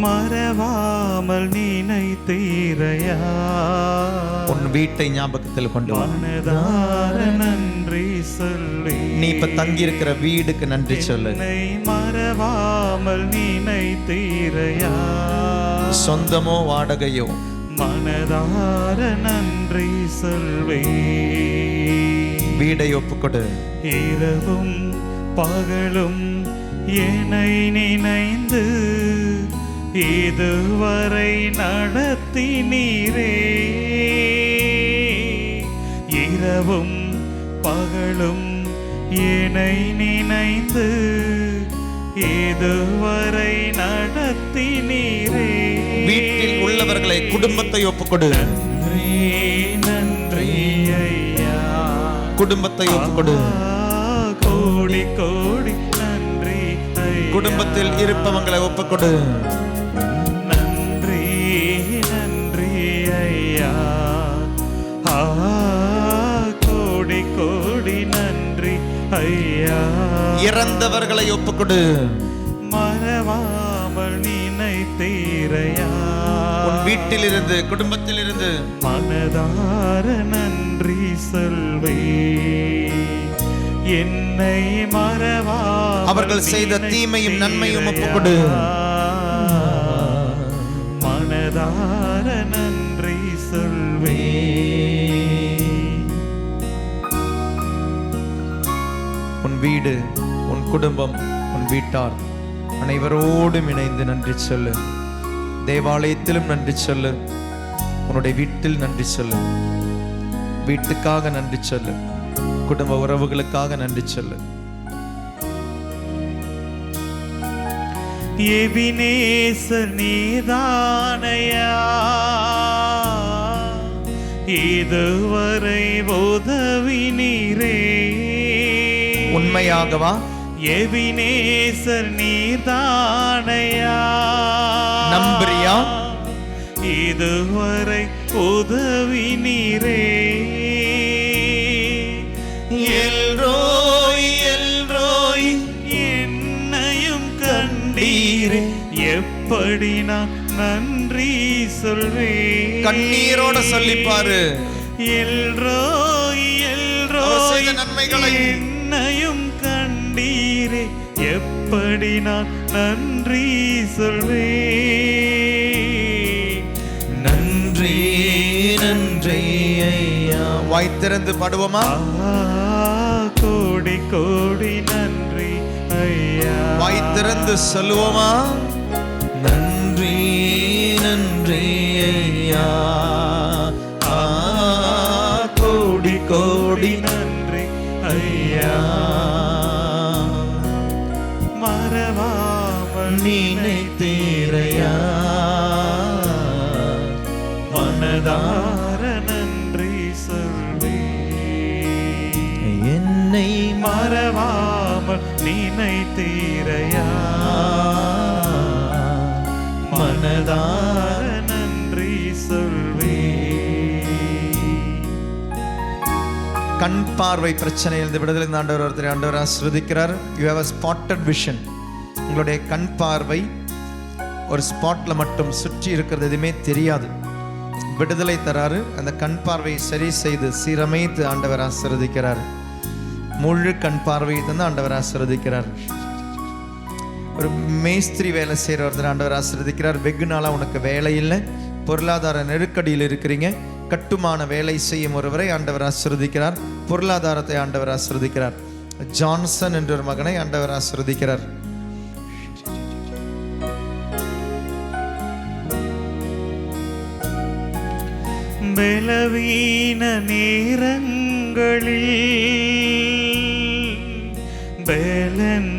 மறவாமல் நினைத்தீரையா. உன் வீட்டை ஞாபகத்தில் கொண்டு மனதார நன்றி சொல்லி. நீ இப்ப தங்கி இருக்கிற வீடுக்கு நன்றி சொல்லு. என்னை மறவாமல் நினைத்தீரையா. சொந்தமோ வாடகையோ மனதார நன்றி சொல்வே. வீடை ஒப்புக்கொடு. இரவும் பகலும் என்னை நினைந்து இதுவரை நடத்தினீரே. இரவும் பகலும் என்னை நினைந்து இதுவரை நடத்தினீரே. வீட்டில் உள்ளவர்களை, குடும்பத்தை ஒப்புக்கொடு. நன்றி நன்றி ஐயா. குடும்பத்தை ஒப்புக்கொடு. கோடி கோடி நன்றி ஐயா. குடும்பத்தில் இருப்பவங்களை ஒப்புக்கொடு. நன்றி நன்றி ஐயா. கோடி கோடி நன்றி ஐயா. இறந்தவர்களை ஒப்புக்கொடு. மறவாமல் நினைத்தீரையா. உன் வீட்டில் இருந்து, குடும்பத்தில் இருந்து மனதார நன்றி சொல்வே. என்னை மறவா. அவர்கள் செய்த தீமையும் நன்மையும் ஒப்புக்கொடு. மனதார நன்றி சொல்வே. உன் வீடு, உன் குடும்பம், உன் வீட்டார் அனைவரோடும் இணைந்து நன்றி சொல்லு. தேவாலயத்திலும் நன்றி சொல்லு. உன்னுடைய வீட்டில் நன்றி சொல்லு. வீட்டுக்காக நன்றி சொல்லு. குடும்ப உறவுகளுக்காக நன்றி சொல்லு. எபினேசர் நீதானையா. இதுவரை உதவினீரே. உண்மையாகவா? எபினேசர் நீதானையா. நம்புறியா? இதுவரை உதவினீரே. எல்ரோய் எல்ரோய் என்னையும் கண்டீரே. எப்படி நான் நன்றி சொல்வேன். கண்ணீரோட சொல்லிப்பாரு. எல்ரோய் எல்ரோய் நன்மைகளை என்னையும் கண்டீரே. எப்படி நான் நன்றி சொல்வேன். நன்றி நன்றி ஐயா. வாய் திறந்து பாடுவோமா? கோடி கோடி நன்றி ஐயா. வாய் திறந்து சொல்லுவோமா? நன்றி நன்றி ஐயா. கோடி கோடி நன்றி ஐயா. மறவாமல் நினைத்தீரையா. மனதார நன்றி சொல்வே. என்னை மறவாமல் நினைத்தீரையா. மனதார நன்றி சொல்வே. கண் பார்வை பிரச்சனையிலிருந்து விடுதலை ஆண்டவர் ஆசீர்வதிக்கிறார். You have a spotted vision. உங்களுடைய கண் பார்வை ஒரு ஸ்பாட்ல மட்டும் சுற்றி இருக்கிறது எதுவுமே தெரியாது. விடுதலை தராரு. அந்த கண் பார்வையை சரி செய்து சீரமைத்து ஆண்டவர் ஆசீர்வதிக்கிறார். முழு கண் பார்வையை தந்து ஆண்டவர் ஆசீர்வதிக்கிறார். ஒரு மேஸ்திரி வேலை செய்கிற ஒருத்தர் ஆண்டவர் ஆசீர்வதிக்கிறார். வெகு நாளாக உனக்கு வேலை இல்லை, பொருளாதார நெருக்கடியில் இருக்கிறீங்க. கட்டுமான வேலை செய்யும் ஒருவரை ஆண்டவர் ஆசீர்வதிக்கிறார். பொருளாதாரத்தை ஆண்டவர் ஆசீர்வதிக்கிறார். ஜான்சன் என்ற ஒரு மகனை ஆண்டவர் ஆசீர்வதிக்கிறார். பலவீன நேரங்களில் பலன்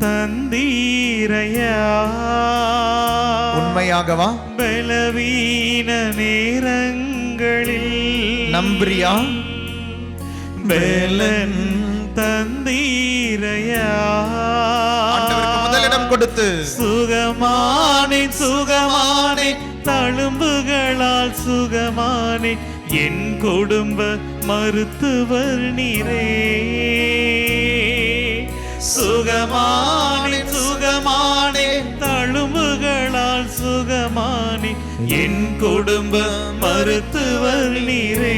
தந்தீரையா. உண்மையாகவா? பலவீன நேரங்களில் நம்புறியா? பலன் தந்தீரையா. ஆண்டவருக்கு முதலிடம் கொடுத்து சுகமானே சுகமானே தழும்புகளால் சுகமானே என் குடும்ப மருத்துவர் நீரே. சுகமானே சுகமானே தழும்புகளால் என் குடும்ப மருத்துவர் நீரே.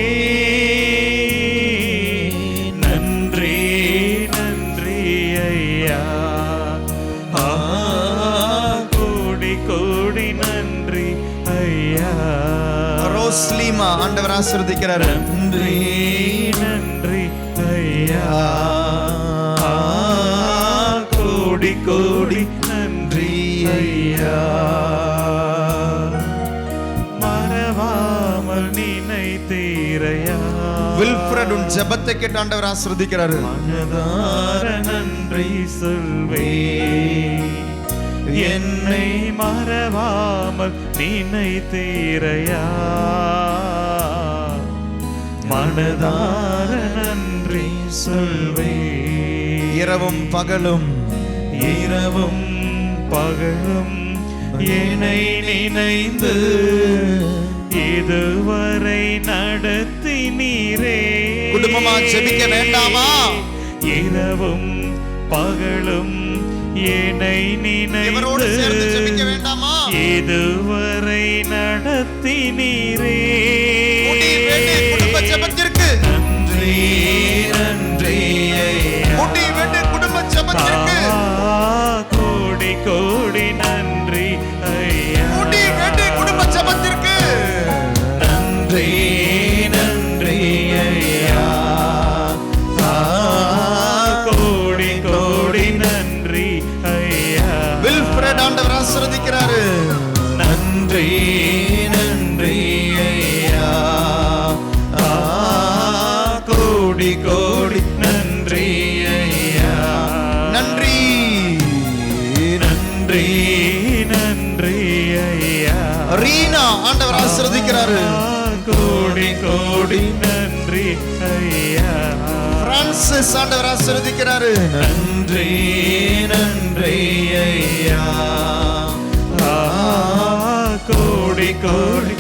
நன்றி நன்றி ஐயா, கோடி கோடி நன்றி ஐயா. ரோஸ்லீமா ஆண்டவர் ஆசீர்வதிக்கிறார். நன்றி நன்றி ஐயா, கோடி கோடி நன்றி ஐயா. மறவாமல் நினைத்தீரையா. வில்ஃப்ரட் உன் ஜெபத்தை கேட்டு ஆண்டவர் ஆசீர்வதிக்கிறார். மனதார நன்றி சொல்வே, என்னை மறவாமல் நினைத்தீரையா. மனதார நன்றி சொல்வே. இரவும் பகலும் இரவும் பகலும் என்னை நினைந்து இதுவரை நடத்தினீரே. குடும்பமா ஜெபிக்க வேண்டாமா? இரவும் பகலும் என்னை இவரோடு சேர்ந்து ஜெபிக்க நினைந்து வேண்டாமா? இதுவரை நடத்தினீரே. குடும்ப ஜெபத்திற்கு நன்றி நன்றி ஐயா. முடி வெட்டு குடும்ப ஜெபத்திற்கு கோடி கோடி நன்றி ஐயா. முடி வெட்டு குடும்ப ஜெபத்திற்கு நன்றி நன்றி ஐயா. கோடி கோடி நன்றி ஐயா. வில்ஃப்ரட் ஆண்டவர் ஆசீர்வதிக்கிறாரு. நன்றி நன்றி ஐயா. கோடி கோடி நன்றி ஐயா. நன்றி நன்றி நன்றி ஐயா. ரீனா ஆண்டவர் ஆசீர்வதிக்கிறாரு. கோடி கோடி நன்றி ஐயா. பிரான்சிஸ் ஆண்டவர் ஆசீர்வதிக்கிறாரு. நன்றி நன்றி ஐயா. கோடி கோடி